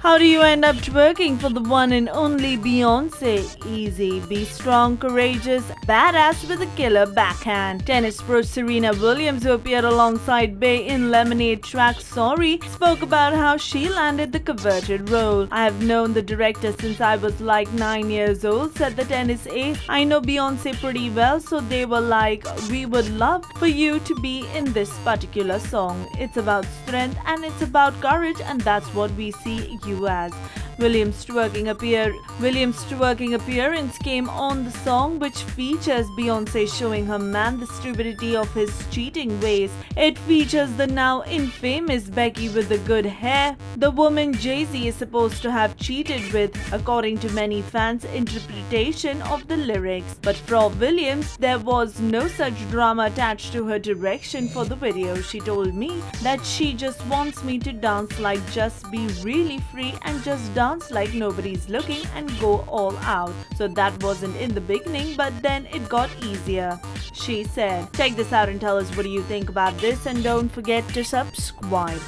How do you end up twerking for the one and only Beyonce? Easy. Be strong, courageous, badass with a killer backhand. Tennis pro Serena Williams, who appeared alongside Bey in Lemonade track Sorry, spoke about how she landed the coveted role. I have known the director since I was like 9 years old, said the tennis ace. I know Beyonce pretty well, so they were like, we would love for you to be in this particular song. It's about strength and it's about courage, and that's what we see you as. Williams' twerking appearance came on the song, which features Beyonce showing her man the stupidity of his cheating ways. It features the now infamous Becky with the good hair, the woman Jay-Z is supposed to have cheated with, according to many fans' interpretation of the lyrics. But for Williams, there was no such drama attached to her direction for the video. She told me that she just wants me to dance like just be really free and just dance like nobody's looking and go all out. So that wasn't in the beginning, but then it got easier, she said. Check this out and tell us what do you think about this, and don't forget to subscribe.